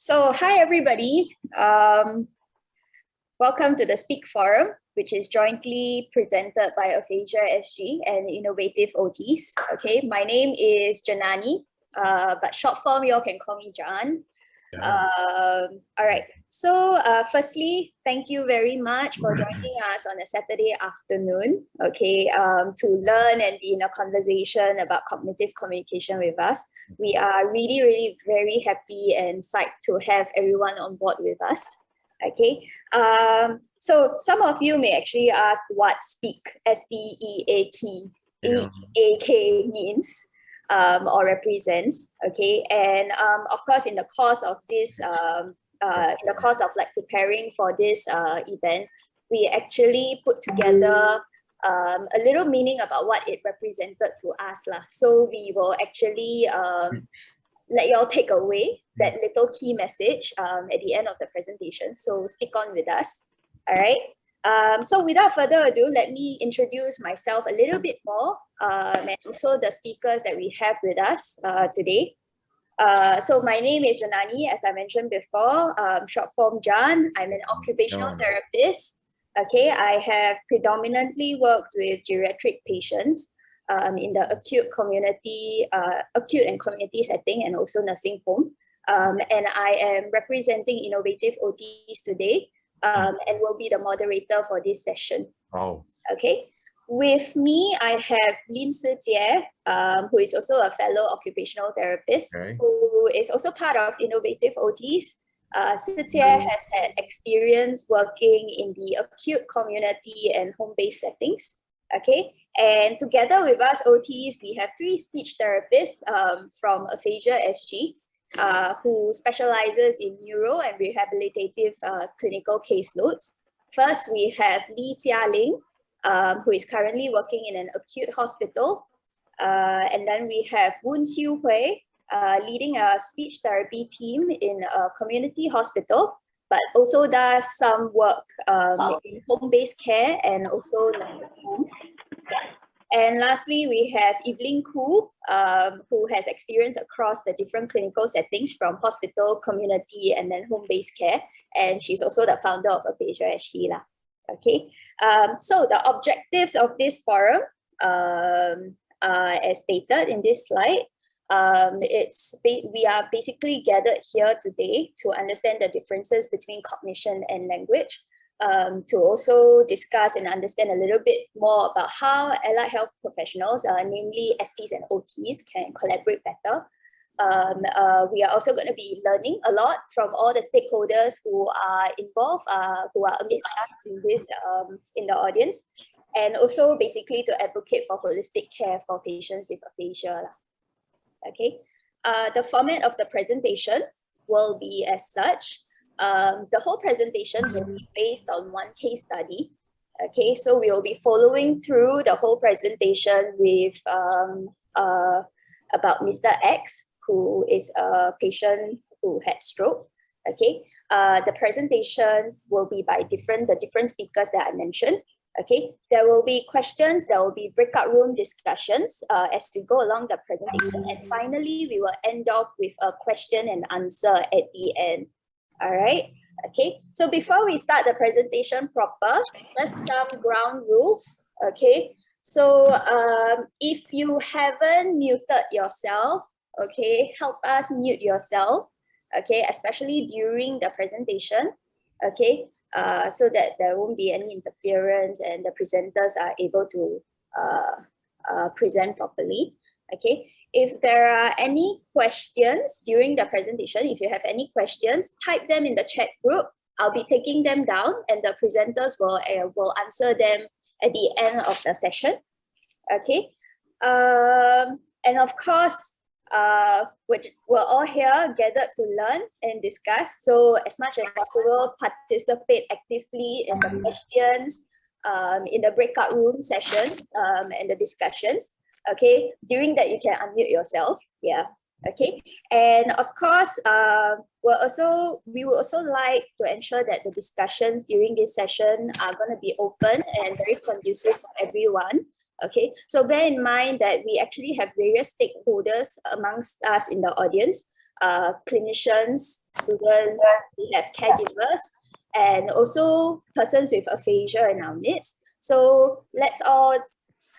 So hi everybody, welcome to the S.P.E.A.K Forum, which is jointly presented by Aphasia SG and Innovative OTs. Okay, my name is Janani, but short form you all can call me Jan. All right, so firstly, thank you very much for joining us on a Saturday afternoon, okay, to learn and be in a conversation about cognitive communication with us. We are really very happy and psyched to have everyone on board with us, okay. So some of you may actually ask what S.P.E.A.K, S-P-E-A.K means. Or represents, okay, and of course in the course of this like preparing for this event, we actually put together a little meaning about what it represented to us lah. So we will actually let y'all take away that little key message at the end of the presentation, so stick on with us. All right. So without further ado, let me introduce myself a little bit more and also the speakers that we have with us today. So my name is Janani, as I mentioned before, short form Jan. I'm an occupational therapist. Okay, I have predominantly worked with geriatric patients in the acute and community setting and also nursing home. And I am representing Innovative OTs today. And will be the moderator for this session. Oh. Okay. With me, I have Lin S.P.E.A.K, who is also a fellow occupational therapist, who is also part of Innovative OTs. S.P.E.A.K has had experience working in the acute community and home-based settings. Okay. And together with us OTs, we have 3 speech therapists from Aphasia SG. Who specializes in neuro and rehabilitative clinical caseloads. First, we have Li Jia-Ling, who is currently working in an acute hospital. And then we have Woon Siu Hui, leading a speech therapy team in a community hospital, but also does some work in home-based care and also nursing home. Yeah. And lastly, we have Evelyn Khoo, who has experience across the different clinical settings from hospital, community, and then home-based care. And she's also the founder of Aphasia SG. Okay. So the objectives of this forum, as stated in this slide, we are basically gathered here today to understand the differences between cognition and language. To also discuss and understand a little bit more about how allied health professionals, namely STs and OTs, can collaborate better. We are also going to be learning a lot from all the stakeholders who are involved, who are amidst us in this in the audience, and also basically to advocate for holistic care for patients with aphasia. Okay, the format of the presentation will be as such. The whole presentation will be based on one case study. Okay, so we will be following through the whole presentation with about Mr. X, who is a patient who had stroke. Okay, the presentation will be by the different speakers that I mentioned. Okay, there will be questions, there will be breakout room discussions as we go along the presentation, and finally we will end off with a question and answer at the end. All right. Okay. So before we start the presentation proper, just some ground rules. Okay. So if you haven't muted yourself, okay, help us mute yourself. Okay, especially during the presentation. Okay, so that there won't be any interference and the presenters are able to present properly. Okay. If there are any questions during the presentation, if you have any questions, type them in the chat group. I'll be taking them down and the presenters will answer them at the end of the session. Okay. And of course, we're all here gathered to learn and discuss. So as much as possible, participate actively in the questions, in the breakout room sessions, and the discussions. Okay, during that you can unmute yourself. Yeah. Okay, and of course, we will also like to ensure that the discussions during this session are going to be open and very conducive for everyone. Okay, so bear in mind that we actually have various stakeholders amongst us in the audience. clinicians, students, we have caregivers, and also persons with aphasia in our midst. So let's all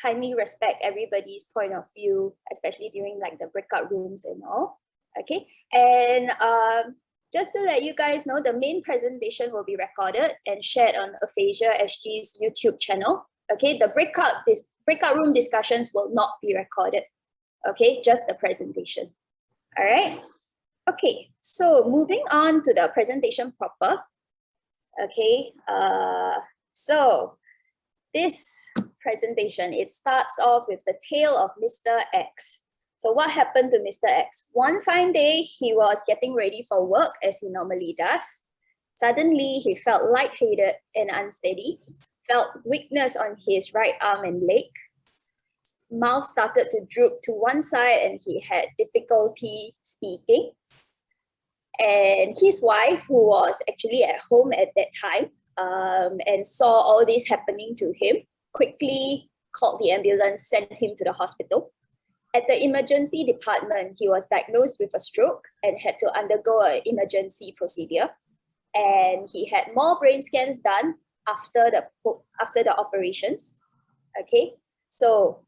kindly respect everybody's point of view, especially during like the breakout rooms and all. Okay, and just to let you guys know, the main presentation will be recorded and shared on Aphasia SG's YouTube channel. Okay, the breakout room discussions will not be recorded. Okay, just the presentation. All right. Okay, so moving on to the presentation proper. Okay, so this presentation, it starts off with the tale of Mr. X. So what happened to Mr. X? One fine day, he was getting ready for work as he normally does. Suddenly, he felt lightheaded and unsteady, felt weakness on his right arm and leg. Mouth started to droop to one side and he had difficulty speaking. And his wife, who was actually at home at that time, and saw all this happening to him, quickly called the ambulance, sent him to the hospital. At the emergency department, he was diagnosed with a stroke and had to undergo an emergency procedure. And he had more brain scans done after the operations. Okay, so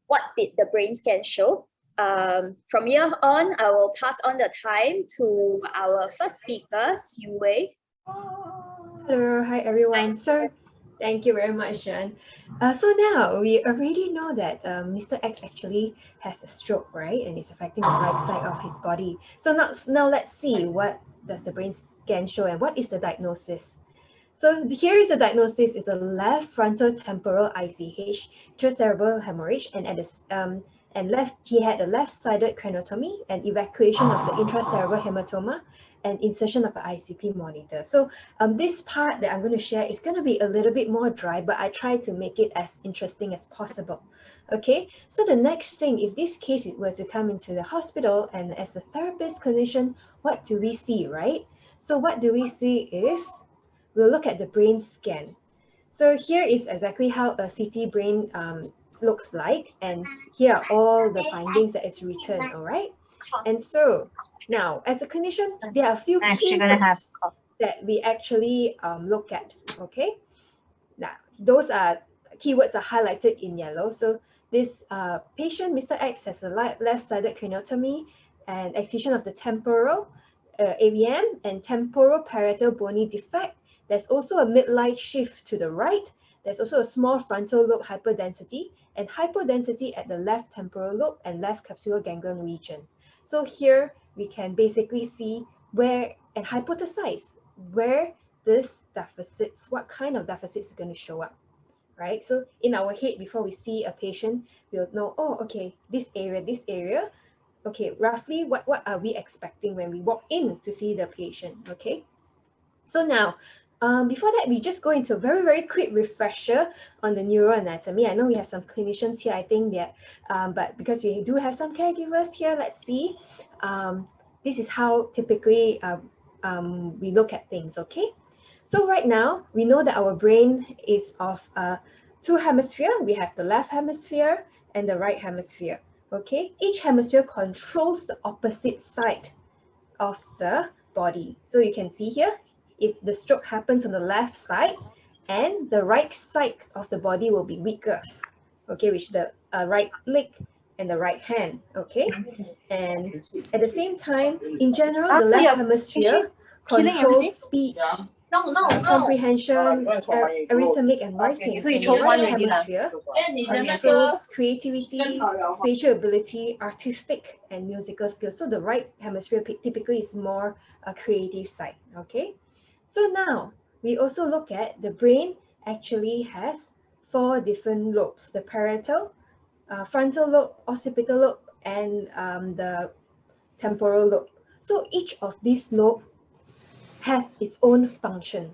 what did the brain scan show? From here on, I will pass on the time to our first speaker, Xu Wei. Hello, hi everyone. So thank you very much, Jan. So now we already know that Mr. X actually has a stroke, right? And it's affecting the right side of his body. So now let's see what does the brain scan show and what is the diagnosis. So here is the diagnosis: is a left frontal temporal ICH, intracerebral hemorrhage, and he had a left-sided craniotomy and evacuation of the intracerebral hematoma and insertion of an ICP monitor. So this part that I'm going to share is going to be a little bit more dry, but I try to make it as interesting as possible. Okay, so the next thing, if this case were to come into the hospital and as a therapist clinician, what do we see, right? So what do we see is, we'll look at the brain scan. So here is exactly how a CT brain looks like, and here are all the findings that is written, all right? And so now, as a clinician, there are a few keywords that we actually look at, okay? Now, those keywords are highlighted in yellow. So this patient, Mr. X, has a left-sided craniotomy and excision of the temporal AVM and temporal parietal bony defect. There's also a midline shift to the right. There's also a small frontal lobe hyperdensity and hypodensity at the left temporal lobe and left capsular ganglion region. So here we can basically see where and hypothesize where this deficits, what kind of deficits is going to show up, right? So in our head, before we see a patient, we'll know, oh, okay, this area, okay, roughly what are we expecting when we walk in to see the patient, okay? So now, before that, we just go into a very, very quick refresher on the neuroanatomy. I know we have some clinicians here, I think that, but because we do have some caregivers here, let's see. This is how typically we look at things, okay? So right now, we know that our brain is of two hemispheres. We have the left hemisphere and the right hemisphere, okay? Each hemisphere controls the opposite side of the body. So you can see here, if the stroke happens on the left side, and the right side of the body will be weaker, okay, which the right leg and the right hand, okay? And at the same time, in general, the left hemisphere controls speech, comprehension, arithmetic, and writing. And the right hemisphere controls creativity, spatial ability, artistic, and musical skills. So the right hemisphere typically is more a creative side, okay? So now, we also look at the brain actually has 4 different lobes: the parietal, frontal lobe, occipital lobe, and the temporal lobe. So each of these lobes have its own function.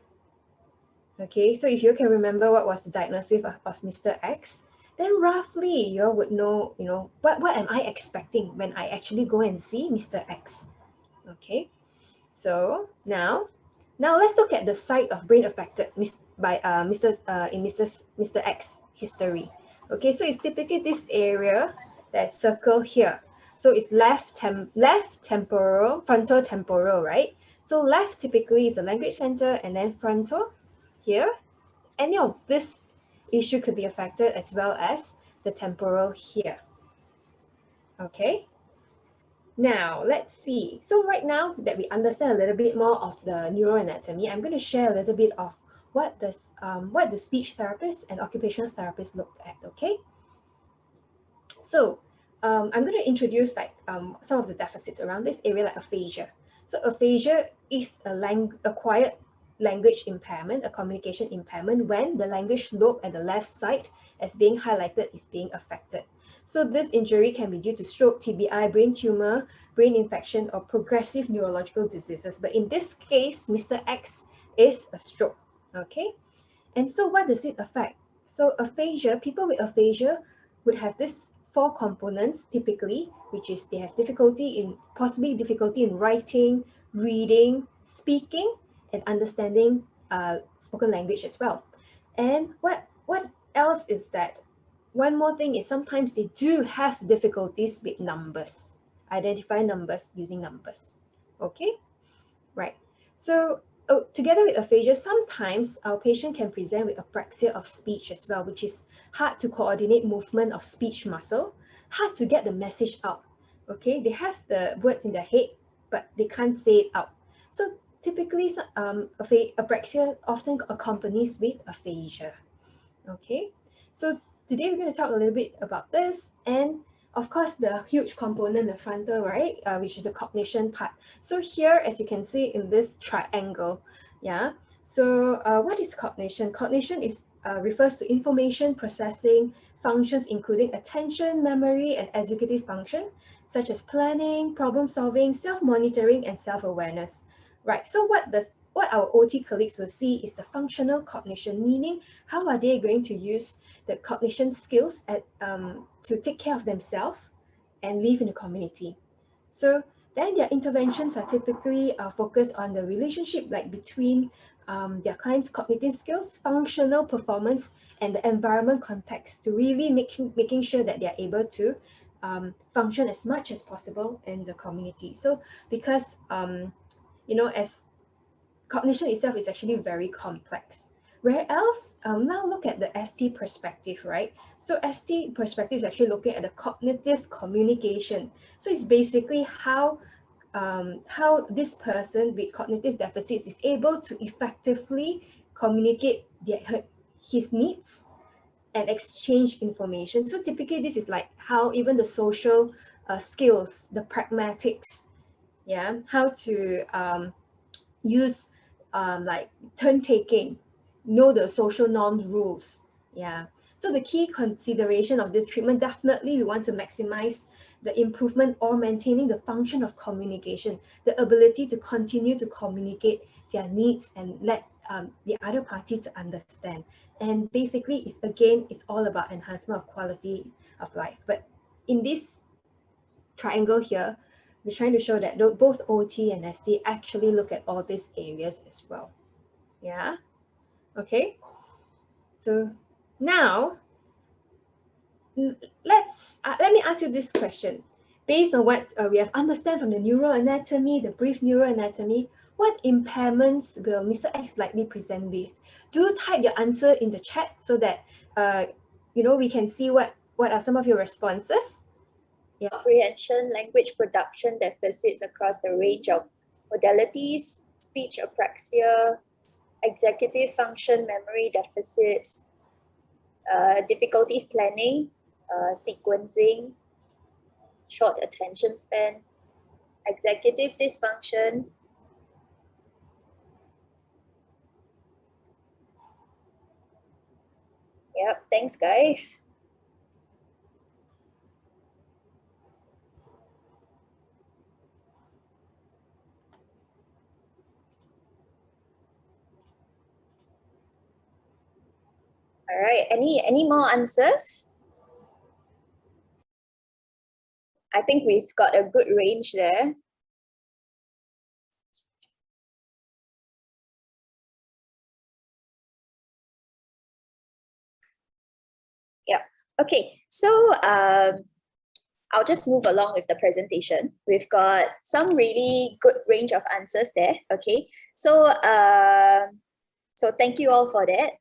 Okay, so if you can remember what was the diagnosis of Mr. X, then roughly you would know, what am I expecting when I actually go and see Mr. X? Okay, so now let's look at the site of brain affected by Mr. X history. Okay, so it's typically this area that's circled here. So it's frontal temporal, right? So left typically is the language center, and then frontal here. Any of this issue could be affected, as well as the temporal here. Okay. Now, let's see. So right now that we understand a little bit more of the neuroanatomy, I'm going to share a little bit of what the speech therapist and occupational therapist looked at, okay? So I'm going to introduce some of the deficits around this area, like aphasia. So aphasia is acquired language impairment, a communication impairment, when the language lobe at the left side, as being highlighted, is being affected. So this injury can be due to stroke, TBI, brain tumor, brain infection, or progressive neurological diseases. But in this case, Mr. X is a stroke, okay? And so what does it affect? So aphasia, people with aphasia would have this 4 components typically, which is they have possibly difficulty in writing, reading, speaking, and understanding spoken language as well. And what else is that? One more thing is sometimes they do have difficulties with numbers, identify numbers using numbers. Okay, right. So together with aphasia, sometimes our patient can present with apraxia of speech as well, which is hard to coordinate movement of speech muscle, hard to get the message out. Okay, they have the words in their head, but they can't say it out. So typically, apraxia often accompanies with aphasia. Okay, so today we're going to talk a little bit about this, and of course the huge component, the frontal, right, which is the cognition part. So here, as you can see in this triangle, yeah. So what is cognition? Cognition is refers to information processing functions, including attention, memory, and executive function, such as planning, problem solving, self-monitoring, and self-awareness. Right. So what our OT colleagues will see is the functional cognition, meaning how are they going to use the cognition skills to take care of themselves and live in the community. So then their interventions are typically focused on the relationship between their clients' cognitive skills, functional performance, and the environment context to really making sure that they're able to function as much as possible in the community. So because as cognition itself is actually very complex. Whereas now look at the ST perspective, right? So ST perspective is actually looking at the cognitive communication. So it's basically how this person with cognitive deficits is able to effectively communicate his needs and exchange information. So typically this is like how even the social skills, the pragmatics, yeah, how to use like turn taking, know the social norms rules. Yeah. So the key consideration of this treatment, definitely we want to maximize the improvement or maintaining the function of communication, the ability to continue to communicate their needs and let the other party to understand. And basically, it's all about enhancement of quality of life. But in this triangle here, we're trying to show that both OT and ST actually look at all these areas as well. Yeah, okay. So now, let me ask you this question. Based on what we have understand from the neuroanatomy, the brief neuroanatomy, what impairments will Mr. X likely present with? Do type your answer in the chat so that we can see what are some of your responses. Yeah. Comprehension, language production deficits across the range of modalities, speech apraxia, executive function, memory deficits, difficulties planning, sequencing, short attention span, executive dysfunction. Yep, thanks guys. All right, any more answers? I think we've got a good range there. Yeah. Okay. So I'll just move along with the presentation. We've got some really good range of answers there. Okay, so so thank you all for that.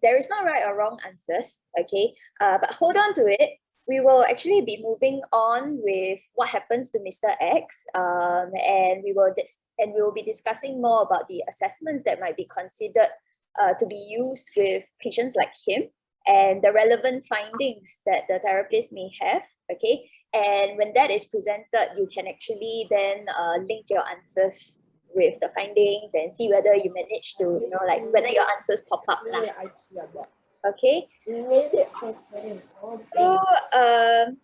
There is no right or wrong answers. Okay, but hold on to it. We will actually be moving on with what happens to Mr. X, and we will be discussing more about the assessments that might be considered to be used with patients like him, and the relevant findings that the therapist may have. Okay, and when that is presented, you can actually then link your answers with the findings and see whether you manage to, you know, like whether your answers pop up lah. Okay. So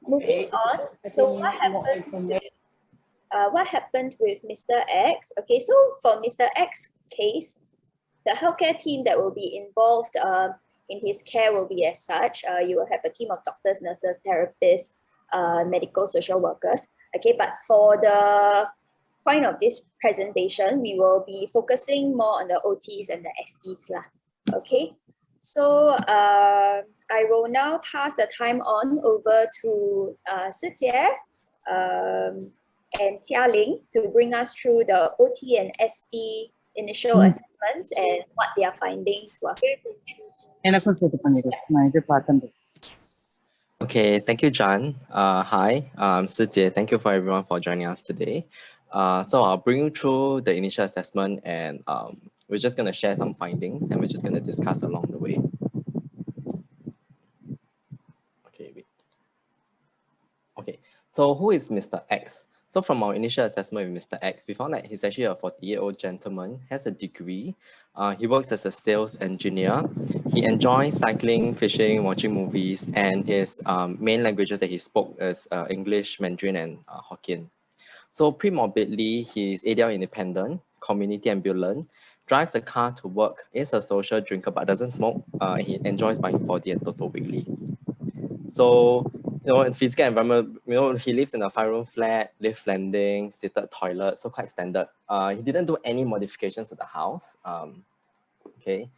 moving on. So what happened with Mr. X? Okay, so for Mr. X case, the healthcare team that will be involved in his care will be as such. You will have a team of doctors, nurses, therapists, medical social workers. Okay, but for the point of this presentation, we will be focusing more on the OTs and the STs lah. Okay, so I will now pass the time on over to S.P.E.A.K and Jia Ling to bring us through the OT and ST initial assessments and what their findings were. Okay, thank you, John. Hi, I'm S.P.E.A.K. Thank you for everyone for joining us today. So I'll bring you through the initial assessment, and we're just going to share some findings, and we're just going to discuss along the way. Okay, wait. Okay, so who is Mr. X? So from our initial assessment with Mr. X, we found that he's actually a 48-year-old gentleman, has a degree. He works as a sales engineer. He enjoys cycling, fishing, watching movies, and his main languages that he spoke is English, Mandarin, and Hokkien. So pre-morbidly, he's ADL independent, community ambulant, drives a car to work, is a social drinker but doesn't smoke. He enjoys buying 4D and Toto weekly. So, you know, in physical environment, you know, he lives in a 5-room flat, lift landing, seated toilet, so quite standard. He didn't do any modifications to the house. Okay.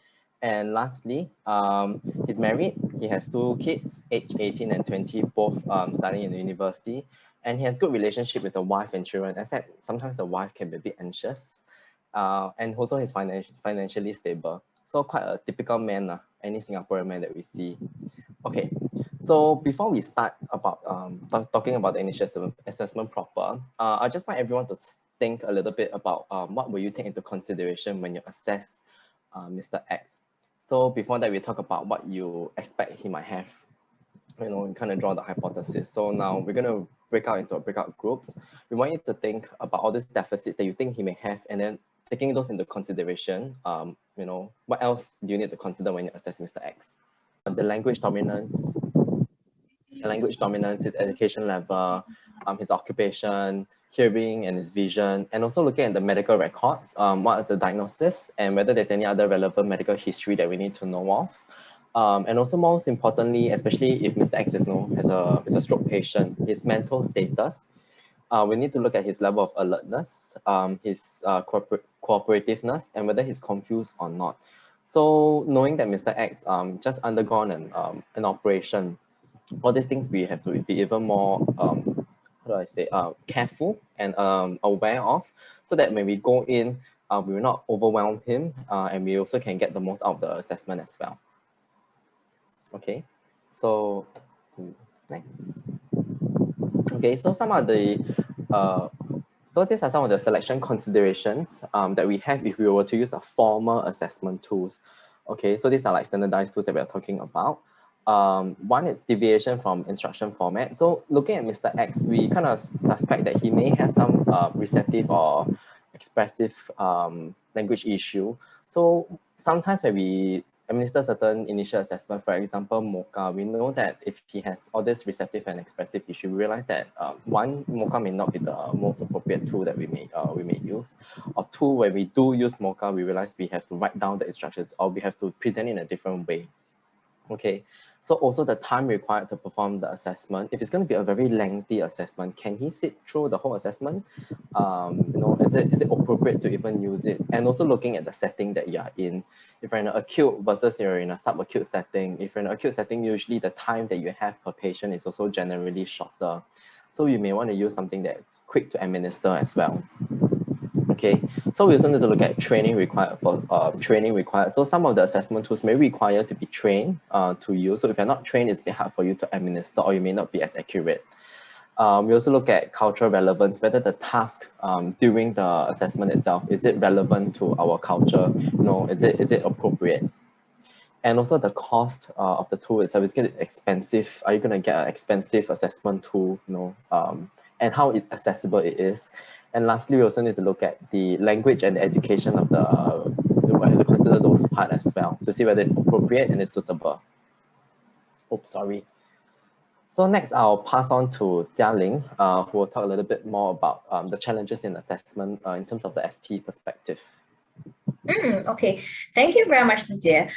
And lastly, he's married. He has 2 kids, aged 18 and 20, both studying in the university. And he has good relationship with the wife and children, except sometimes the wife can be a bit anxious. And also he's financially stable. So quite a typical man, any Singaporean man that we see. Okay, so before we start about talking about the initial assessment proper, I just want everyone to think a little bit about what will you take into consideration when you assess Mr. X. So before that, we talk about what you expect he might have. You know, kind of draw the hypothesis. So now we're going to break out into breakout groups. We want you to think about all these deficits that you think he may have, and then taking those into consideration, you know, what else do you need to consider when you assess Mr. X? The language dominance, his education level, his occupation, hearing and his vision, and also looking at the medical records, what is the diagnosis, and whether there's any other relevant medical history that we need to know of. And also most importantly, especially if Mr. X is a stroke patient, his mental status. We need to look at his level of alertness, his cooperativeness, and whether he's confused or not. So knowing that Mr. X just undergone an operation, all these things we have to be even more, careful and aware of, so that when we go in, we will not overwhelm him, and we also can get the most out of the assessment as well. Okay, so next. Okay, so some of the so these are some of the selection considerations that we have if we were to use a formal assessment tools. Okay, so these are like standardized tools that we are talking about. One is deviation from instruction format. So looking at Mr. X, we kind of suspect that he may have some receptive or expressive language issue. So sometimes when we administer certain initial assessment, for example, MOCA, we know that if he has all this receptive and expressive issue, we realize that one, MOCA may not be the most appropriate tool that we may use, or two, when we do use MOCA, we realize we have to write down the instructions or we have to present in a different way. Okay, So also the time required to perform the assessment. If it's going to be a very lengthy assessment, can he sit through the whole assessment? Is it appropriate to even use it? And also looking at the setting that you are in. If you're in an acute versus you're in a subacute setting, if you're in an acute setting, usually the time that you have per patient is also generally shorter. So you may want to use something that's quick to administer as well. Okay, so we also need to look at training required. So some of the assessment tools may require to be trained to use. So if you're not trained, it's a bit hard for you to administer, or you may not be as accurate. We also look at cultural relevance, whether the task during the assessment itself, is it relevant to our culture? Is it appropriate? And also the cost of the tool itself, is it expensive? Are you going to get an expensive assessment tool? And how accessible it is. And lastly, we also need to look at the language and the education of we have to consider those parts as well to see whether it's appropriate and it's suitable. Oops, sorry. So next, I'll pass on to Jialing, who will talk a little bit more about the challenges in assessment in terms of the ST perspective. Okay, thank you very much, Zijie.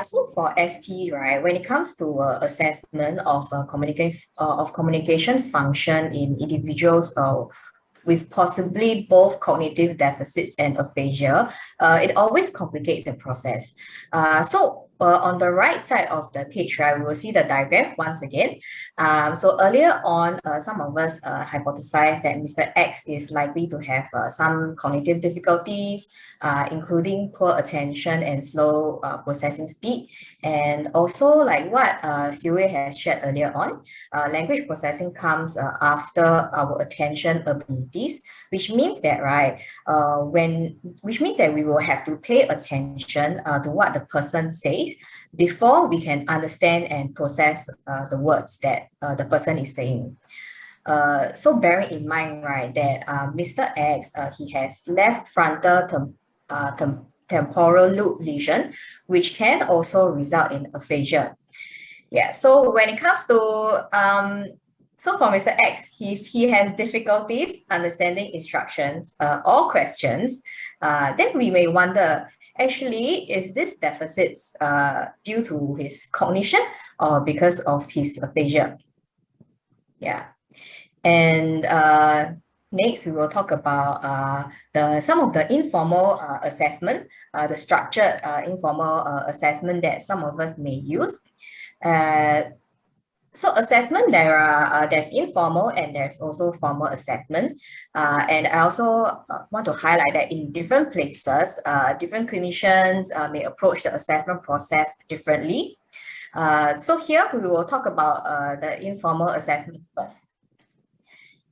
So for ST, right, when it comes to assessment of communication function in individuals with possibly both cognitive deficits and aphasia, it always complicates the process. On the right side of the page, right, we will see the diagram once again. So earlier on, some of us hypothesized that Mr. X is likely to have some cognitive difficulties, including poor attention and slow processing speed. And also, like what Siwei has shared earlier on, language processing comes after our attention abilities, which means that, right, which means that we will have to pay attention to what the person says before we can understand and process the words that the person is saying. So bearing in mind, right, that Mr. X, he has left frontal temporal lobe lesion, which can also result in aphasia. Yeah, so when it comes to, so for Mr. X, he has difficulties understanding instructions or questions, then we may wonder, actually, is this deficits due to his cognition or because of his aphasia? Yeah. And next, we will talk about some of the informal assessment, the structured informal assessment that some of us may use. So assessment, there's informal and there's also formal assessment. And I also want to highlight that in different places, different clinicians may approach the assessment process differently. So here we will talk about the informal assessment first.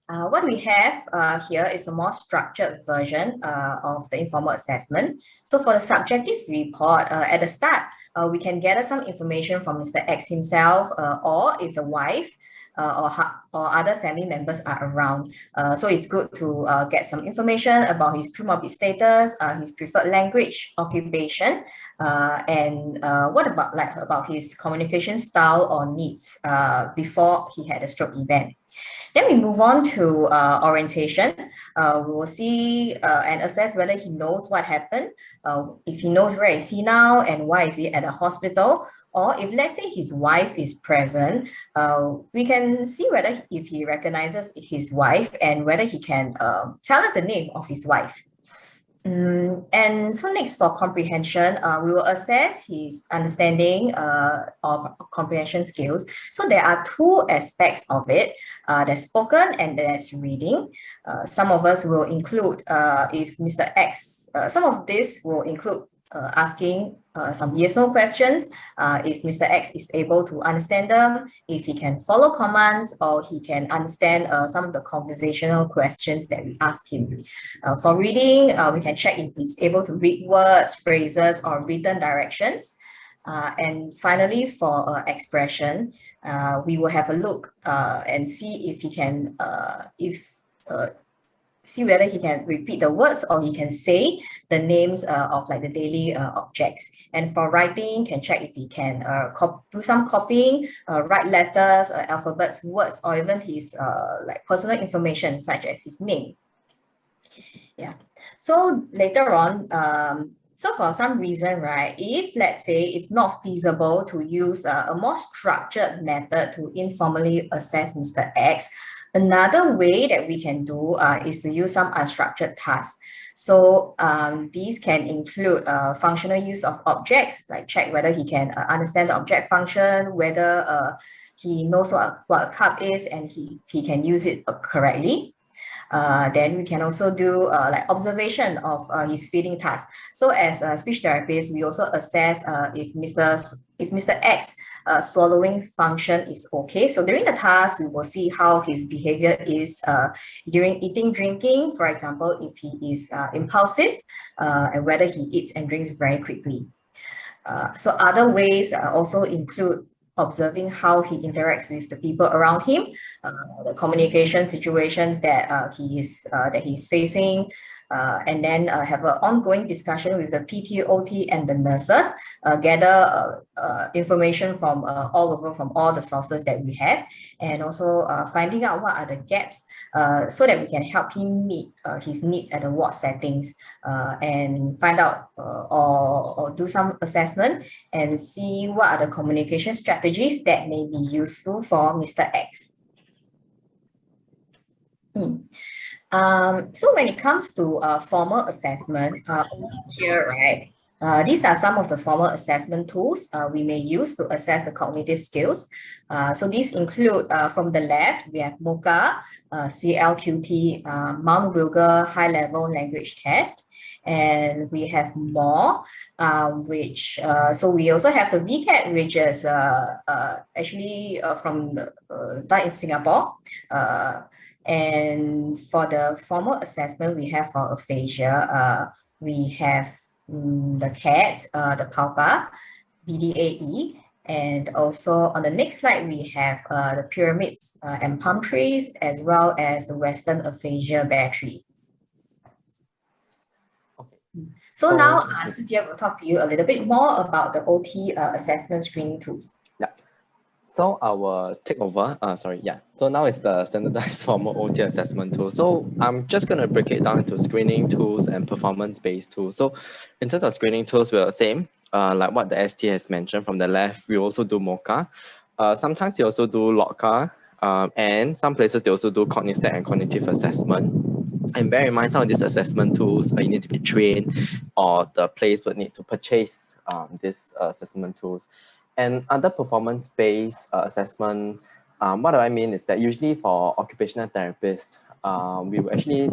What we have here is a more structured version of the informal assessment. So for the subjective report, at the start, we can gather some information from Mr. X himself, or if the wife or other family members are around. So it's good to get some information about his premorbid status, his preferred language, occupation, and what about his communication style or needs before he had a stroke event. Then we move on to orientation. We will see and assess whether he knows what happened, if he knows where is he now and why is he at a hospital, or if let's say his wife is present, we can see whether if he recognizes his wife and whether he can tell us the name of his wife. And so next, for comprehension, we will assess his understanding of comprehension skills. So there are two aspects of it. There's spoken and there's reading. Some of us will include, if Mr. X, some of this will include asking some yes/no questions, if Mr. X is able to understand them, if he can follow commands, or he can understand some of the conversational questions that we ask him. For reading, we can check if he's able to read words, phrases, or written directions. And finally, for expression, we will have a look and see if he can, see whether he can repeat the words or he can say the names of like the daily objects. And for writing, can check if he can do some copying, write letters, alphabets, words, or even his like personal information such as his name. Yeah. So later on, So for some reason, right, if let's say it's not feasible to use a more structured method to informally assess Mr. X, another way that we can do is to use some unstructured tasks. So these can include functional use of objects, like check whether he can understand the object function, whether he knows what a cup is and he can use it correctly. Then we can also do like observation of his feeding task. So as a speech therapist, we also assess if Mr. X swallowing function is okay. So during the task, we will see how his behavior is during eating, drinking, for example, if he is impulsive and whether he eats and drinks very quickly. So other ways also include observing how he interacts with the people around him, the communication situations that he's facing, and then have an ongoing discussion with the PT, OT, and the nurses, gather information from all over, from all the sources that we have, and also finding out what are the gaps so that we can help him meet his needs at the ward settings, and find out or do some assessment and see what are the communication strategies that may be useful for Mr. X. So when it comes to formal assessment, here, right, these are some of the formal assessment tools we may use to assess the cognitive skills. So these include, from the left, we have MOCA, CLQT, Mount Wilger High Level Language Test. And we have more, which, so we also have the VCAT, which is actually from done in Singapore. And for the formal assessment we have for aphasia, we have the CAT, the PALPA, BDAE, and also on the next slide we have the pyramids and palm trees, as well as the Western Aphasia Battery. So now, Sijia will talk to you a little bit more about the OT assessment screening tools. Yeah. So our takeover, So now it's the standardized formal OT assessment tool. So I'm just going to break it down into screening tools and performance-based tools. So in terms of screening tools, we're the same, like what the ST has mentioned from the left. We also do MOCA. Sometimes we also do LOCA, and some places they also do Cognition and cognitive assessment. And bear in mind, some of these assessment tools, you need to be trained, or the place would need to purchase these assessment tools. And other performance-based assessment, what do I mean is that usually for occupational therapists, we will actually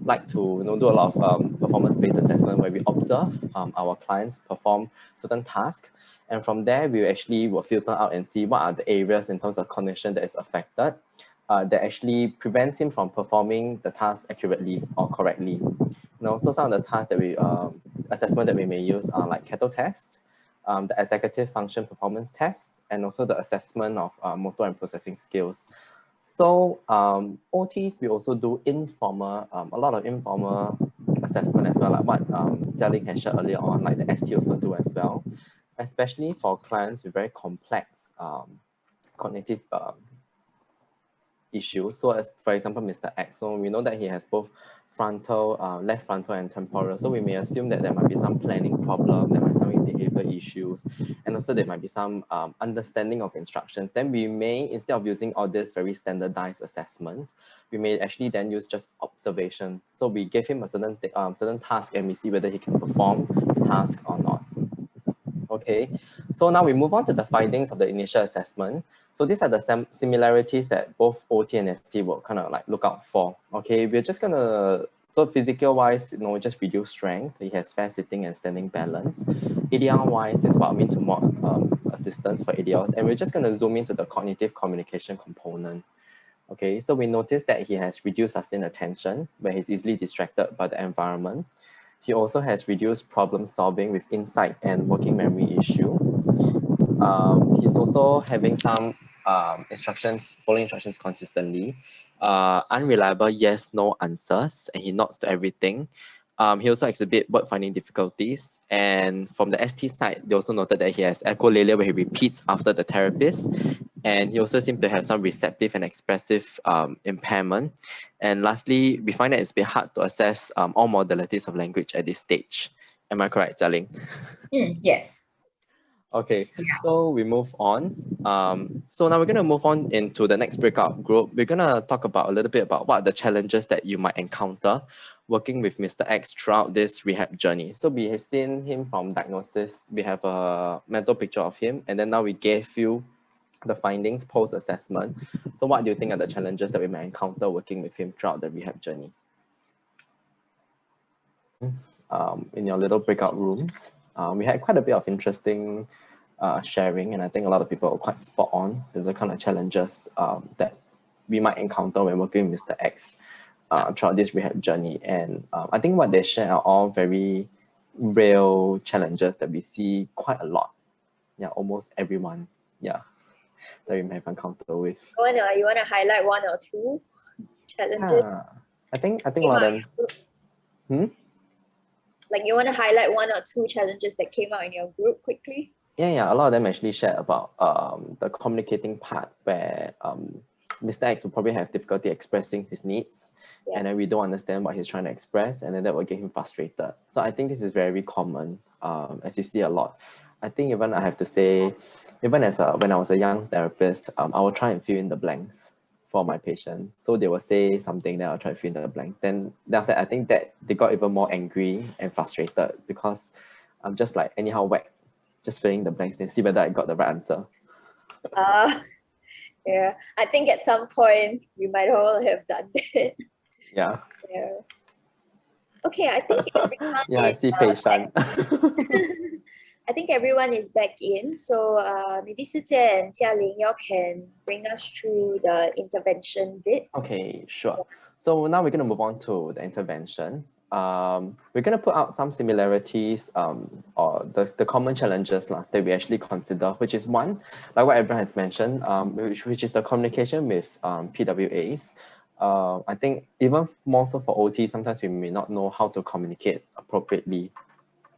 like to do a lot of performance-based assessment where we observe our clients perform certain tasks. And from there, we actually will filter out and see what are the areas in terms of cognition that is affected, that actually prevents him from performing the task accurately or correctly. So some of the tasks that we, assessment that we may use are like CATO test, the executive function performance test, and also the assessment of motor and processing skills. So OTs, we also do informal, a lot of informal assessment as well, like what Jia-Ling has shared earlier on, like the ST also do as well, especially for clients with very complex cognitive issues. So as for example, Mr. X, so we know that he has both frontal, left frontal and temporal. So we may assume that there might be some planning problem, there might be some behavior issues, and also there might be some understanding of instructions. Then we may, instead of using all these very standardized assessments, we may actually then use just observation. So we give him a certain task and we see whether he can perform the task or not. Okay, so now we move on to the findings of the initial assessment. So these are the similarities that both OT and ST will kind of like look out for. Okay, we're just gonna, so physical wise, just reduce strength. He has fair sitting and standing balance. ADL wise is what I mean to more assistance for ADLs. And we're just gonna zoom into the cognitive communication component. Okay, so we notice that he has reduced sustained attention, where he's easily distracted by the environment. He also has reduced problem solving with insight and working memory issue. He's also having some following instructions consistently, unreliable yes, no answers, and he nods to everything. He also exhibits word finding difficulties. And from the ST side, they also noted that he has echolalia, where he repeats after the therapist. And he also seems to have some receptive and expressive impairment. And lastly, we find that it's a bit hard to assess all modalities of language at this stage. Am I correct, Jialing? Yes. Okay, Yeah. so we move on. So now we're going to move on into the next breakout group. We're going to talk about a little bit about what are the challenges that you might encounter working with Mr. X throughout this rehab journey. So we have seen him from diagnosis, we have a mental picture of him, and then now we gave you the findings post-assessment. So what do you think are the challenges that we might encounter working with him throughout the rehab journey? In your little breakout rooms, we had quite a bit of interesting sharing, and I think a lot of people are quite spot on with the kind of challenges that we might encounter when working with Mr. X throughout this rehab journey. And I think what they share are all very real challenges that we see quite a lot. Yeah, almost everyone. Yeah, that we may have encountered with. You wanna highlight one or two challenges? Yeah, I think a lot of them. Like you wanna highlight one or two challenges that came out in your group quickly? Yeah, a lot of them actually shared about the communicating part where Mr. X will probably have difficulty expressing his needs, and then we don't understand what he's trying to express, and then that will get him frustrated. So I think this is very common, as you see a lot. I think even I have to say, even as when I was a young therapist, I will try and fill in the blanks for my patient. So they will say something, then I'll try to fill in the blanks. Then after that, I think that they got even more angry and frustrated because I'm just like anyhow whack, just filling the blanks and see whether I got the right answer. Yeah, I think at some point we might all have done that. Yeah. Yeah. Okay, I think everyone yeah, I see Pei Shan. I think everyone is back in. So maybe Si Jie and Jia Ling, y'all can bring us through the intervention bit. Okay, sure. So now we're going to move on to the intervention. We're going to put out some similarities or the common challenges that we actually consider, which is one, like what everyone has mentioned, which is the communication with PWAs. I think even more so for OT, sometimes we may not know how to communicate appropriately.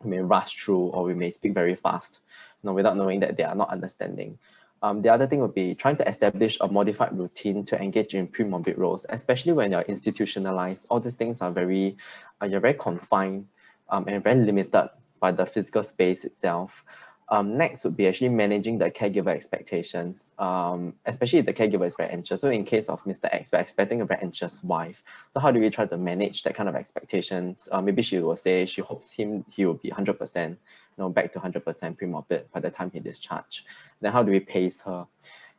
We may rush through or we may speak very fast, without knowing that they are not understanding. The other thing would be trying to establish a modified routine to engage in pre-morbid roles, especially when you're institutionalized. All these things are very, you're very confined and very limited by the physical space itself. Next would be actually managing the caregiver expectations, especially if the caregiver is very anxious. So in case of Mr. X, we're expecting a very anxious wife. So how do we try to manage that kind of expectations? Maybe she will say she hopes he will be 100%, back to 100% pre-morbid by the time he discharged. Then how do we pace her?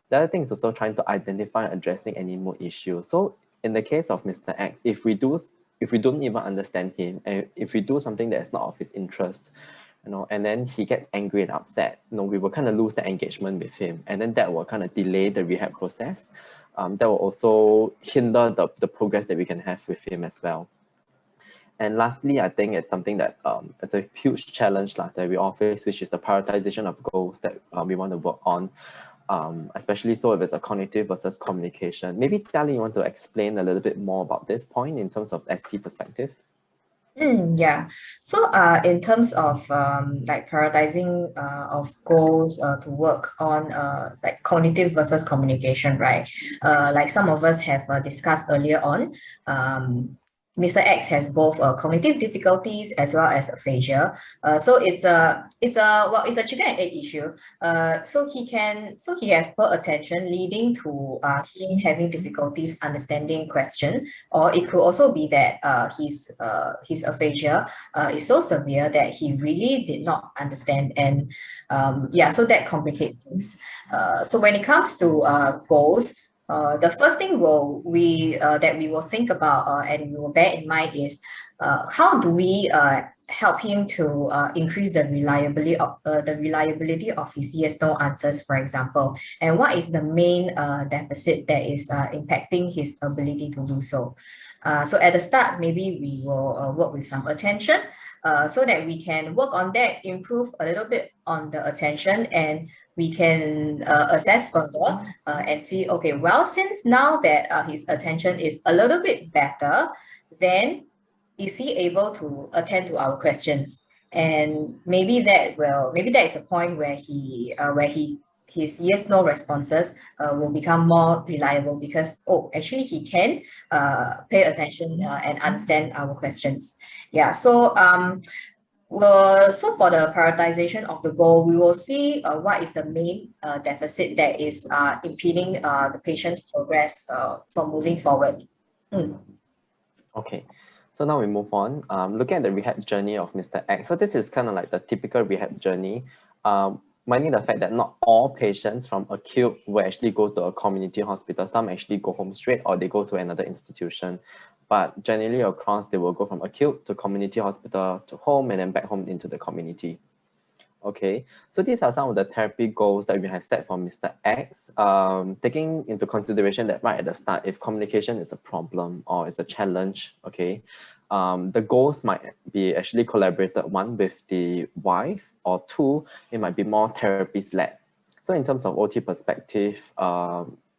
The other thing is also trying to identify and addressing any mood issues. So in the case of Mr. X, if we don't even understand him, and if we do something that is not of his interest, and then he gets angry and upset, we will kind of lose the engagement with him, and then that will kind of delay the rehab process. That will also hinder the progress that we can have with him as well. And lastly, I think it's something that it's a huge challenge that we all face, which is the prioritization of goals that we want to work on, especially so if it's a cognitive versus communication. Maybe Jialing, you want to explain a little bit more about this point in terms of SP perspective? Yeah. So in terms of like prioritizing of goals to work on like cognitive versus communication, right? Like some of us have discussed earlier on, Mr. X has both cognitive difficulties as well as aphasia. So it's a chicken and egg issue. So he has poor attention, leading to him having difficulties understanding question, or it could also be that his aphasia is so severe that he really did not understand, and so that complicates things. So when it comes to goals, the first thing that we will think about and we will bear in mind is how do we help him to increase the reliability of his yes/no answers, for example, and what is the main deficit that is impacting his ability to do so. So at the start, maybe we will work with some attention so that we can work on that, improve a little bit on the attention, and we can assess further and see, okay, well, since now that his attention is a little bit better, then is he able to attend to our questions? And maybe that is a point where his yes/no responses will become more reliable because, actually he can pay attention and understand our questions. Yeah, so So for the prioritization of the goal, we will see what is the main deficit that is impeding the patient's progress from moving forward. Okay, so now we move on. Looking at the rehab journey of Mr. X. So this is kind of like the typical rehab journey. Minding the fact that not all patients from acute will actually go to a community hospital. Some actually go home straight or they go to another institution. But generally across, they will go from acute to community hospital to home and then back home into the community. Okay, so these are some of the therapy goals that we have set for Mr. X, taking into consideration that right at the start, if communication is a problem or is a challenge, okay, the goals might be actually collaborated, one with the wife, or two, it might be more therapist-led. So in terms of OT perspective,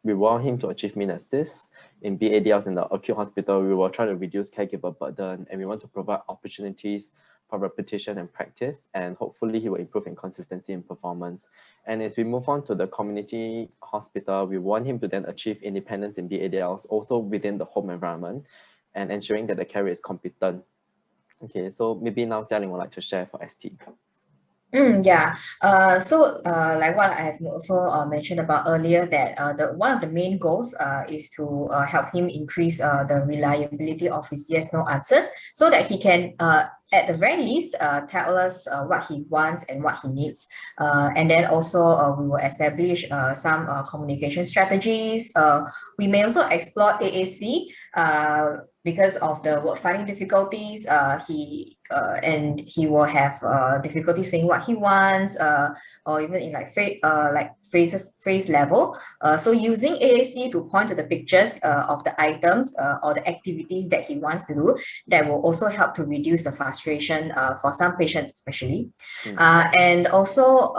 we want him to achieve mean assist. In BADLs in the acute hospital, we will try to reduce caregiver burden, and we want to provide opportunities for repetition and practice, and hopefully he will improve in consistency and performance. And as we move on to the community hospital, we want him to then achieve independence in BADLs also within the home environment and ensuring that the carer is competent. Okay, so maybe now Jia Ling would like to share for ST. Yeah. So like what I have also mentioned about earlier, that one of the main goals is to help him increase the reliability of his yes/no answers, so that he can at the very least tell us what he wants and what he needs. And then also we will establish some communication strategies. We may also explore AAC because of the word finding difficulties. He will have difficulty saying what he wants, or even in like phrase level. So using AAC to point to the pictures of the items or the activities that he wants to do, that will also help to reduce the frustration for some patients especially. And also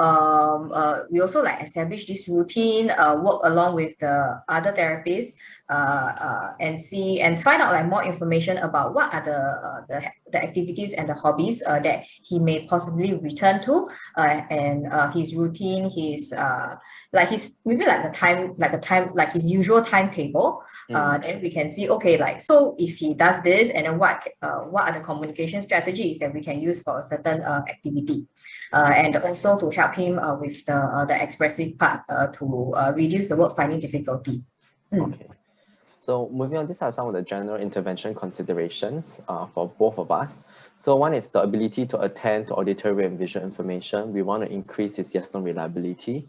we also like establish this routine, work along with the other therapists and see and find out like more information about what are the activities and the hobbies that he may possibly return to, and his routine, his maybe like his usual timetable. Then we can see, okay, like, so if he does this, and then what are the communication strategies that we can use for a certain activity, and also to help him with the expressive part to reduce the word finding difficulty. Okay. So moving on, these are some of the general intervention considerations for both of us. So one is the ability to attend to auditory and visual information. We want to increase his yes/no reliability,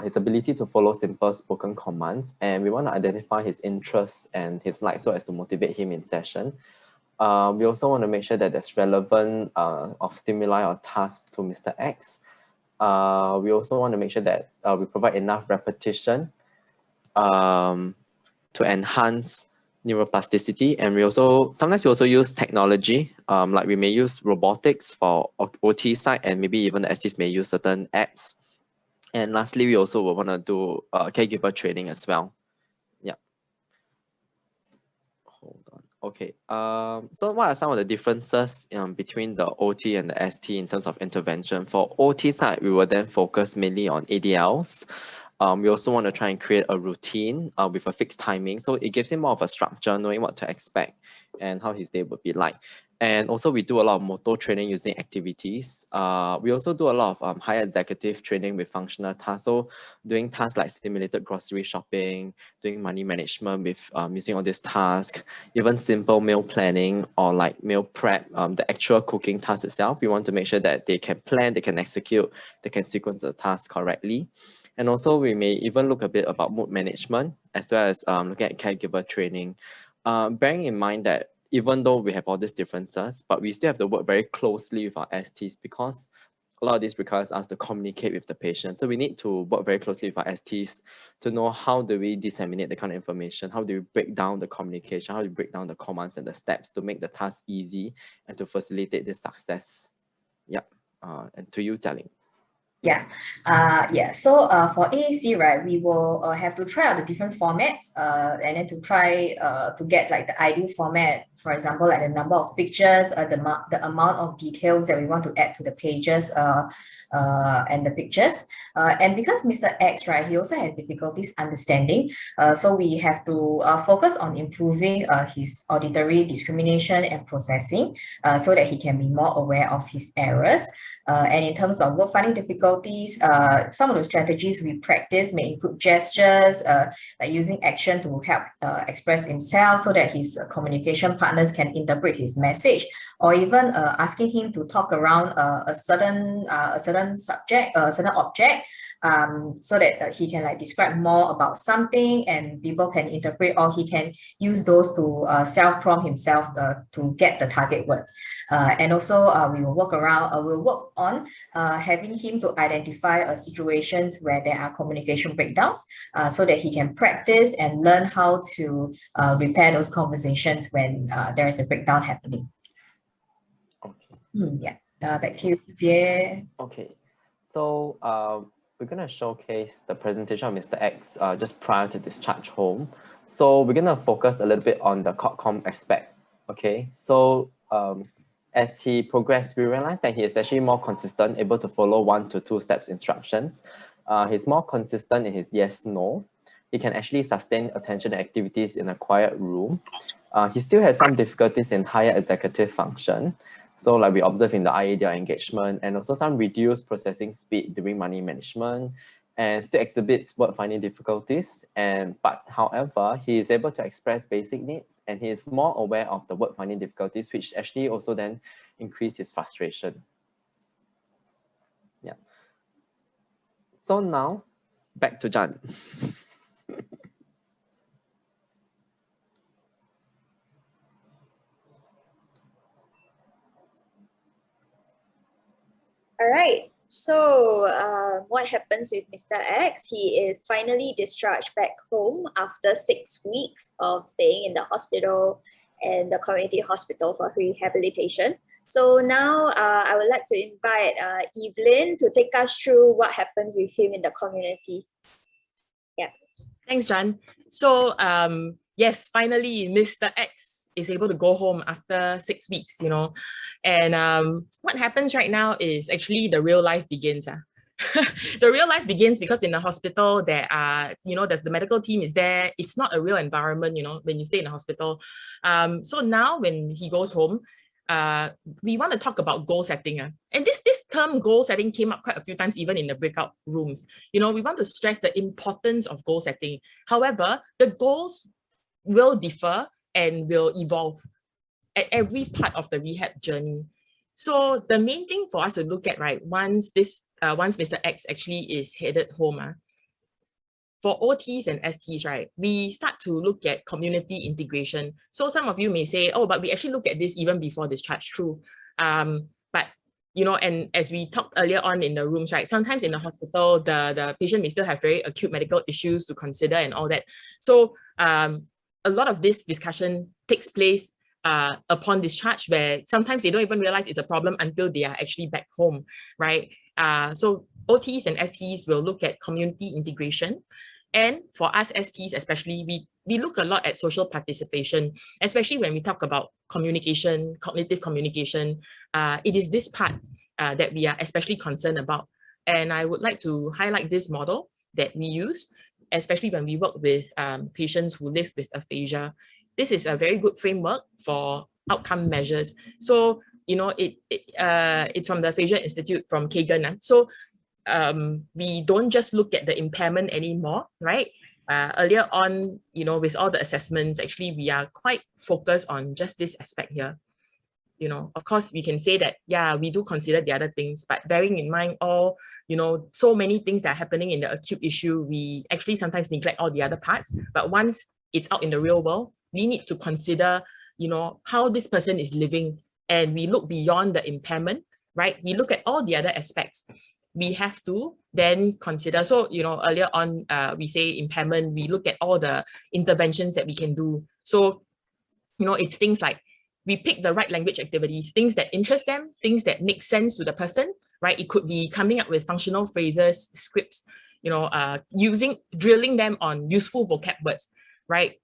his ability to follow simple spoken commands, and we want to identify his interests and his likes so as to motivate him in session. We also want to make sure that there's relevant of stimuli or tasks to Mr. X. We also want to make sure that we provide enough repetition to enhance neuroplasticity, and sometimes we also use technology, like we may use robotics for OT side, and maybe even the STs may use certain apps. And lastly, we also will want to do caregiver training as well. Yeah. Hold on. Okay. So what are some of the differences between the OT and the ST in terms of intervention? For OT side, we will then focus mainly on ADLs. We also want to try and create a routine with a fixed timing. So it gives him more of a structure, knowing what to expect and how his day would be like. And also we do a lot of motor training using activities. We also do a lot of higher executive training with functional tasks. So doing tasks like simulated grocery shopping, doing money management with using all these tasks, even simple meal planning or like meal prep, the actual cooking task itself. We want to make sure that they can plan, they can execute, they can sequence the task correctly. And also we may even look a bit about mood management as well as looking at caregiver training. Bearing in mind that even though we have all these differences, but we still have to work very closely with our STs because a lot of this requires us to communicate with the patient. So we need to work very closely with our STs to know how do we disseminate the kind of information, how do we break down the communication, how do we break down the commands and the steps to make the task easy and to facilitate the success. Yeah, and to you, Jia Ling. So for AAC, right, we will have to try out the different formats and then to try to get like the ideal format, for example, like the number of pictures, the amount of details that we want to add to the pages and the pictures. And because Mr. X, right, he also has difficulties understanding, so we have to focus on improving his auditory discrimination and processing so that he can be more aware of his errors. And in terms of word finding difficulties, some of the strategies we practice may include gestures, like using action to help express himself so that his communication partners can interpret his message, or even asking him to talk around a certain subject, a certain object, so that he can like describe more about something and people can interpret, or he can use those to self-prompt himself to get the target word. And also we will work on having him to identify situations where there are communication breakdowns so that he can practice and learn how to repair those conversations when there is a breakdown happening. Okay. Back to you, S.P.E.A.K. Okay, so we're gonna showcase the presentation of Mr. X just prior to discharge home. So we're gonna focus a little bit on the CogCom aspect. Okay, so as he progressed, we realized that he is actually more consistent, able to follow 1 to 2 steps instructions. He's more consistent in his yes, no. He can actually sustain attention activities in a quiet room. He still has some difficulties in higher executive function. So like we observe in the IADL engagement, and also some reduced processing speed during money management, and still exhibits word finding difficulties. But however, he is able to express basic needs, and he is more aware of the word finding difficulties, which actually also then increase his frustration. Yeah. So now back to John. All right. So what happens with Mr. X? He is finally discharged back home after 6 weeks of staying in the hospital and the community hospital for rehabilitation. So now I would like to invite Evelyn to take us through what happens with him in the community. Yeah. Thanks, John. So yes, finally, Mr. X is able to go home after 6 weeks, you know. And what happens right now is actually the real life begins. The real life begins because in the hospital there are, you know, the medical team is there. It's not a real environment, you know, when you stay in the hospital. So now when he goes home, we want to talk about goal setting. And this term goal setting came up quite a few times, even in the breakout rooms. You know, we want to stress the importance of goal setting. However, the goals will differ and will evolve at every part of the rehab journey. So the main thing for us to look at, right, once Mr. X actually is headed home, for OTs and STs, right, we start to look at community integration. So some of you may say, oh, but we actually look at this even before discharge, true. But, you know, and as we talked earlier on in the rooms, right, sometimes in the hospital, the patient may still have very acute medical issues to consider and all that. So a lot of this discussion takes place upon discharge, where sometimes they don't even realize it's a problem until they are actually back home, right? So OTs and STs will look at community integration. And for us STs especially, we look a lot at social participation, especially when we talk about communication, cognitive communication. It is this part that we are especially concerned about. And I would like to highlight this model that we use, especially when we work with patients who live with aphasia. This is a very good framework for outcome measures. So, you know, it's from the Aphasia Institute from Kagan. So we don't just look at the impairment anymore, right? Earlier on, you know, with all the assessments, actually, we are quite focused on just this aspect here. You know, of course, we can say that, yeah, we do consider the other things, but bearing in mind all, you know, so many things that are happening in the acute issue, we actually sometimes neglect all the other parts. But once it's out in the real world, we need to consider, you know, how this person is living, and we look beyond the impairment, right? We look at all the other aspects. We have to then consider, so, you know, earlier on, we say impairment, we look at all the interventions that we can do. So, you know, it's things like we pick the right language activities, things that interest them, things that make sense to the person, right? It could be coming up with functional phrases, scripts, drilling them on useful vocab words, right?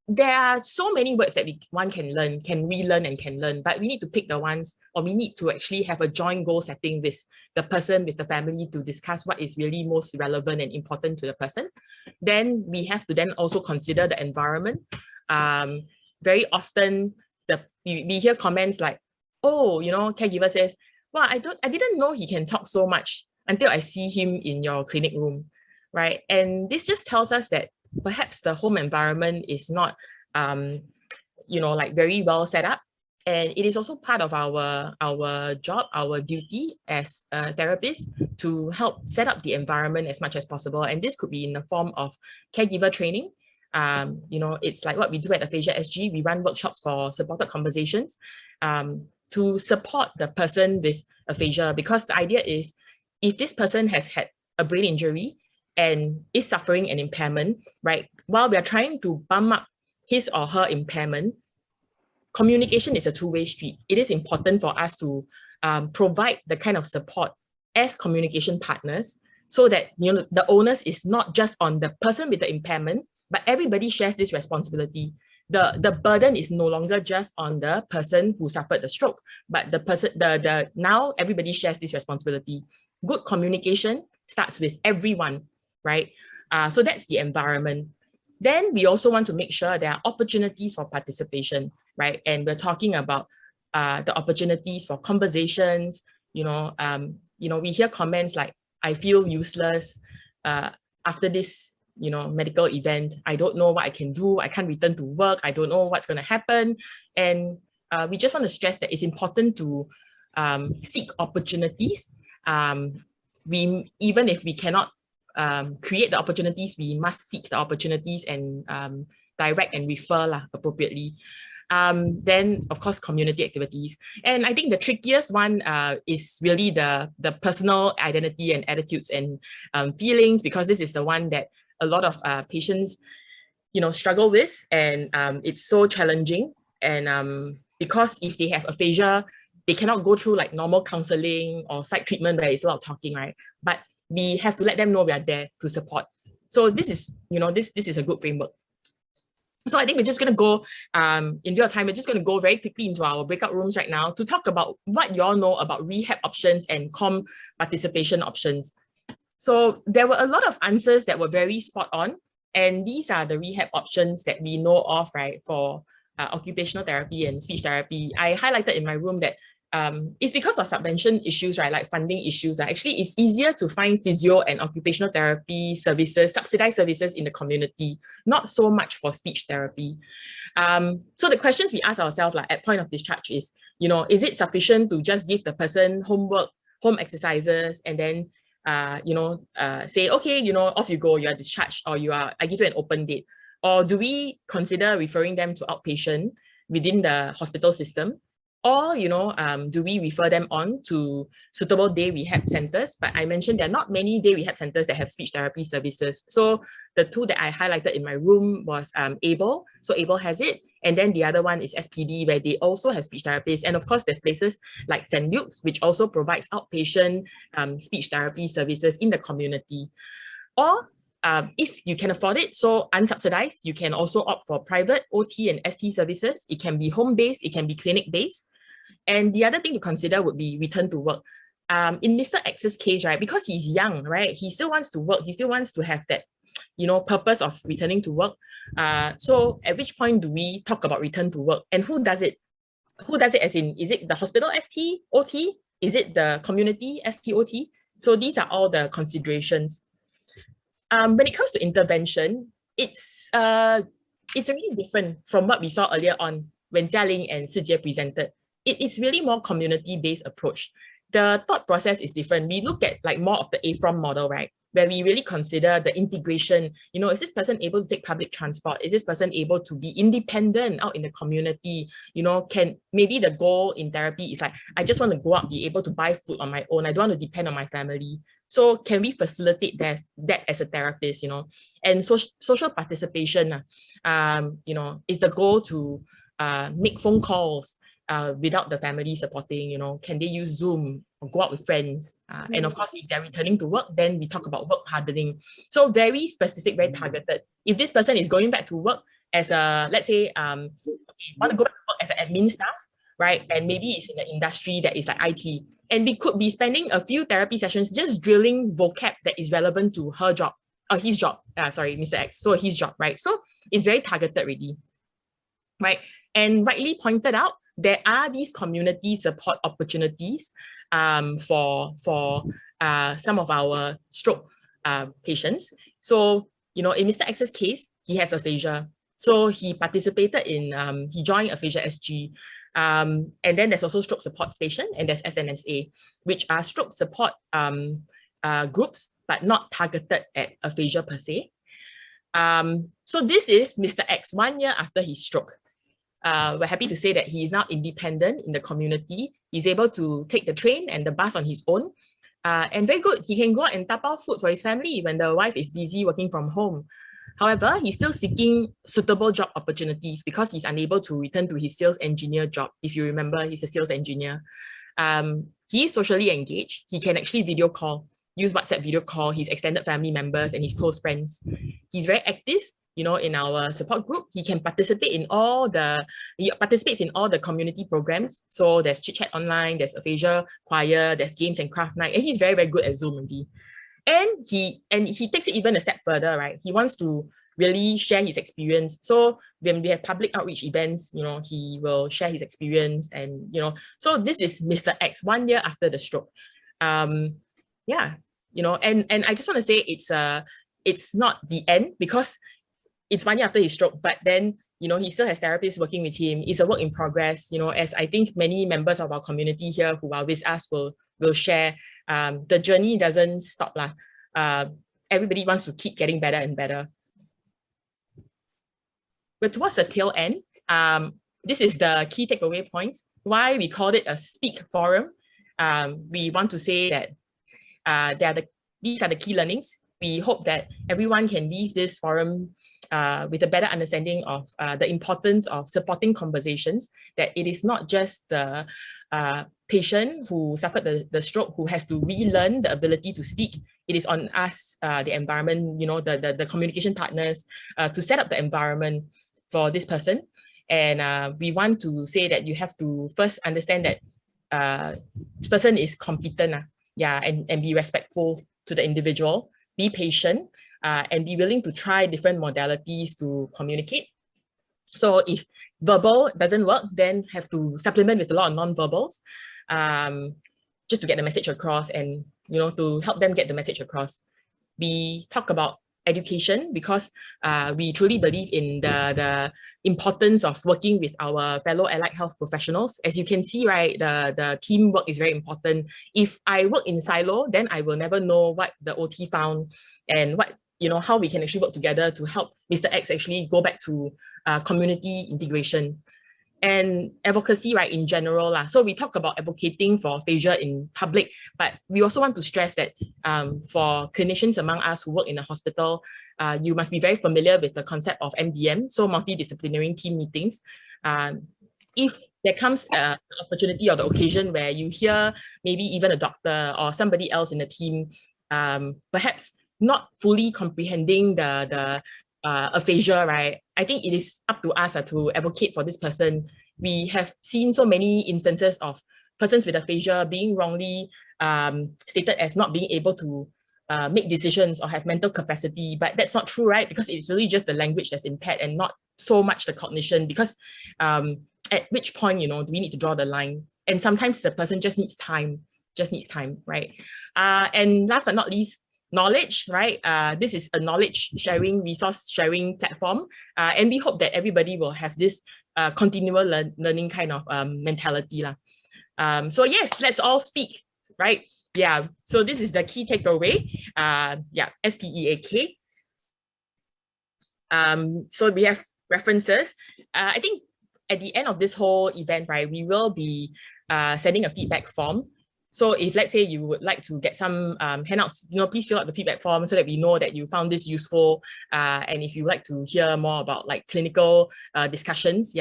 There are so many words that one can learn, can relearn and can learn, but we need to pick the ones, or we need to actually have a joint goal setting with the person, with the family, to discuss what is really most relevant and important to the person. Then we have to then also consider the environment. Very often we hear comments like, oh, caregiver says, well, I didn't know he can talk so much until I see him in your clinic room, right? And this just tells us that perhaps the home environment is not, very well set up. And it is also part of our job, our duty as a therapist, to help set up the environment as much as possible. And this could be in the form of caregiver training. It's like what we do at Aphasia SG. We run workshops for supported conversations to support the person with aphasia, because the idea is, if this person has had a brain injury and is suffering an impairment, right, while we are trying to bump up his or her impairment, communication is a two-way street. It is important for us to provide the kind of support as communication partners, so that the onus is not just on the person with the impairment, but everybody shares this responsibility. The burden is no longer just on the person who suffered the stroke, but now everybody shares this responsibility. Good communication starts with everyone, right? So that's the environment. Then we also want to make sure there are opportunities for participation, right? And we're talking about the opportunities for conversations. We hear comments like, I feel useless after this medical event. I don't know what I can do. I can't return to work. I don't know what's going to happen. And we just want to stress that it's important to seek opportunities. Even if we cannot create the opportunities, we must seek the opportunities and direct and refer appropriately. Then, of course, community activities. And I think the trickiest one is really the personal identity and attitudes and feelings, because this is the one that a lot of patients, struggle with, and it's so challenging. And because if they have aphasia, they cannot go through like normal counseling or psych treatment where it's a lot of talking, right? But we have to let them know we are there to support. So this is, this is a good framework. So I think we're just going to go, in real time, we're just going to go very quickly into our breakout rooms right now to talk about what you all know about rehab options and COM participation options. So there were a lot of answers that were very spot on. And these are the rehab options that we know of, right, for occupational therapy and speech therapy. I highlighted in my room that it's because of subvention issues, right, like funding issues. Actually, it's easier to find physio and occupational therapy services, subsidized services in the community, not so much for speech therapy. So the questions we ask ourselves at point of discharge is, is it sufficient to just give the person homework, home exercises, and then say, okay, off you go, you are discharged, or I give you an open date? Or do we consider referring them to outpatient within the hospital system? Or, do we refer them on to suitable day rehab centers? But I mentioned there are not many day rehab centers that have speech therapy services. So the two that I highlighted in my room was ABLE. So ABLE has it. And then the other one is SPD, where they also have speech therapists. And of course, there's places like St. Luke's, which also provides outpatient speech therapy services in the community. Or if you can afford it, so unsubsidized, you can also opt for private OT and ST services. It can be home-based, it can be clinic-based. And the other thing to consider would be return to work. In Mr. X's case, right, because he's young, right, he still wants to work, he still wants to have that, purpose of returning to work. So at which point do we talk about return to work? And who does it? Who does it as in, is it the hospital ST, OT? Is it the community ST, OT? So these are all the considerations. When it comes to intervention, it's really different from what we saw earlier on when Jialing and Sijie presented. It is really more community-based approach. The thought process is different. We look at more of the A-From model, right? Where we really consider the integration. Is this person able to take public transport? Is this person able to be independent out in the community? Can maybe the goal in therapy is I just want to go out, be able to buy food on my own. I don't want to depend on my family. So can we facilitate that as a therapist, And social participation, is the goal to make phone calls, without the family supporting, you know, can they use Zoom or go out with friends? And of course, if they're returning to work, then we talk about work hardening. So very specific, very targeted. If this person is going back to work as a, let's say, want to go back to work as an admin staff, right? And maybe it's in the industry that is like IT. And we could be spending a few therapy sessions just drilling vocab that is relevant to her job, or his job, sorry, Mr. X, so his job, right? So it's very targeted already, right? And rightly pointed out, there are these community support opportunities for some of our stroke patients. So, you know, in Mr. X's case, he has aphasia. So he participated in, he joined Aphasia SG. And then there's also stroke support station, and there's SNSA, which are stroke support groups, but not targeted at aphasia per se. So this is Mr. X 1 year after his stroke. We're happy to say that he is now independent in the community. He's able to take the train and the bus on his own. And very good, he can go out and tap out food for his family when the wife is busy working from home. However, he's still seeking suitable job opportunities because he's unable to return to his sales engineer job. If you remember, he's a sales engineer. He is socially engaged. He can actually video call, use WhatsApp video call his extended family members and his close friends. He's very active, you know, in our support group. He can participate in he participates in all the community programs. So there's Chit Chat Online, there's Aphasia Choir, there's Games and Craft Night, and he's very, very good at Zoom already. And he takes it even a step further, right? He wants to really share his experience. So when we have public outreach events, you know, he will share his experience, and, you know, so this is Mr. X 1 year after the stroke. Yeah, you know, and I just want to say it's not the end, because it's 1 year after his stroke, but then, you know, he still has therapists working with him. It's a work in progress, you know, as I think many members of our community here who are with us will share. The journey doesn't stop lah. Everybody wants to keep getting better and better. But towards the tail end, this is the key takeaway points. Why we called it a S.P.E.A.K Forum. We want to say that these are the key learnings. We hope that everyone can leave this forum with a better understanding of the importance of supporting conversations, that it is not just the patient who suffered the stroke who has to relearn the ability to speak. It is on us, the environment, you know, the communication partners, to set up the environment for this person. And we want to say that you have to first understand that this person is competent, and be respectful to the individual, be patient, and be willing to try different modalities to communicate. So if verbal doesn't work, then have to supplement with a lot of non-verbals, just to get the message across, and, you know, to help them get the message across. We talk about education because we truly believe in the importance of working with our fellow allied health professionals. As you can see, right, the teamwork is very important. If I work in silo, then I will never know what the OT found and what, you know, how we can actually work together to help Mr. X actually go back to community integration. And advocacy, right, in general. So we talk about advocating for aphasia in public, but we also want to stress that for clinicians among us who work in a hospital, you must be very familiar with the concept of MDM, so multidisciplinary team meetings. If there comes an opportunity or the occasion where you hear maybe even a doctor or somebody else in the team, perhaps not fully comprehending the aphasia, right? I think it is up to us to advocate for this person. We have seen so many instances of persons with aphasia being wrongly stated as not being able to make decisions or have mental capacity, but that's not true, right? Because it's really just the language that's impaired and not so much the cognition, because at which point, you know, do we need to draw the line? And sometimes the person just needs time, right? And last but not least, knowledge, right? This is a knowledge sharing, resource sharing platform. And we hope that everybody will have this continual learning kind of mentality. So yes, let's all speak, right? Yeah, so this is the key takeaway. S.P.E.A.K. So we have references. I think at the end of this whole event, right, we will be sending a feedback form. So if, let's say, you would like to get some handouts, you know, please fill out the feedback form so that we know that you found this useful. And if you would like to hear more about like clinical discussions,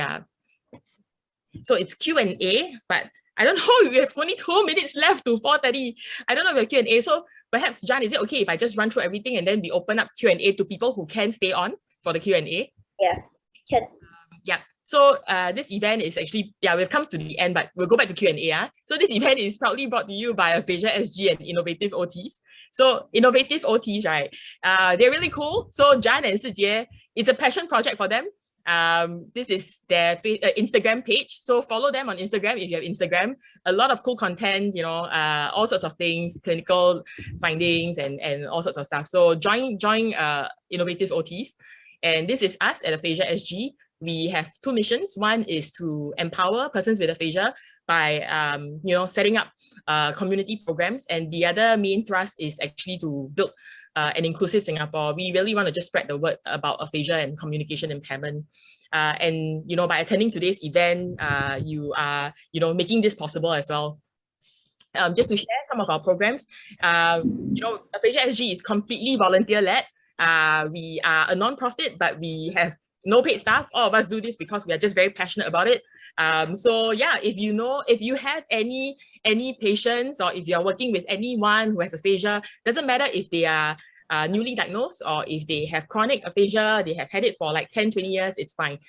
So it's Q&A, but I don't know, we have only 2 minutes left to 4:30. I don't know if we have Q&A. So perhaps, John, is it okay if I just run through everything and then we open up Q&A to people who can stay on for the Q&A? Yeah, can. Yeah. So this event is actually, we've come to the end, but we'll go back to Q&A. So this event is proudly brought to you by Aphasia SG and Innovative OTs. So Innovative OTs, right? They're really cool. So John and Sijie, it's a passion project for them. This is their Instagram page. So follow them on Instagram if you have Instagram. A lot of cool content, all sorts of things, clinical findings and all sorts of stuff. So join Innovative OTs. And this is us at Aphasia SG. We have 2 missions. One is to empower persons with aphasia by, setting up community programs. And the other main thrust is actually to build an inclusive Singapore. We really want to just spread the word about aphasia and communication impairment. And, by attending today's event, you are, making this possible as well. Just to share some of our programs, Aphasia SG is completely volunteer-led. We are a non-profit, but we have no paid staff. All of us do this because we are just very passionate about it. So yeah, if you have any patients, or if you're working with anyone who has aphasia, doesn't matter if they are newly diagnosed or if they have chronic aphasia, they have had it for like 10, 20 years, it's fine.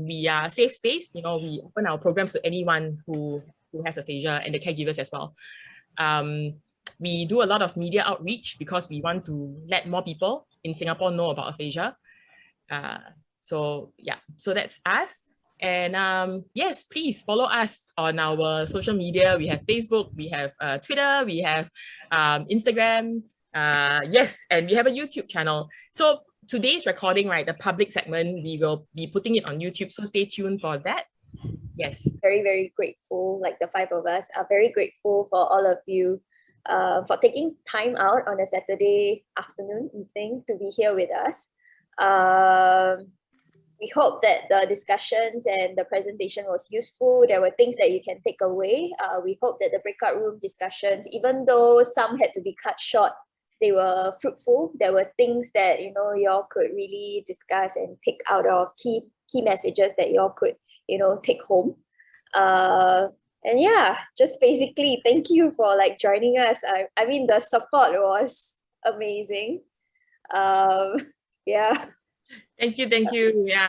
We are safe space. We open our programs to anyone who has aphasia and the caregivers as well. We do a lot of media outreach because we want to let more people in Singapore know about aphasia. So that's us. And yes, please follow us on our social media. We have Facebook, we have Twitter, we have Instagram. Yes, and we have a YouTube channel. So today's recording, right, the public segment, we will be putting it on YouTube. So stay tuned for that. Yes. Very, very grateful, like the 5 of us are very grateful for all of you for taking time out on a Saturday afternoon, evening to be here with us. We hope that the discussions and the presentation was useful. There were things that you can take away. We hope that the breakout room discussions, even though some had to be cut short, they were fruitful. There were things that, y'all could really discuss and take out of key messages that y'all could, take home. And yeah, just basically, thank you for joining us. I mean, the support was amazing. Yeah. Thank you. Yeah.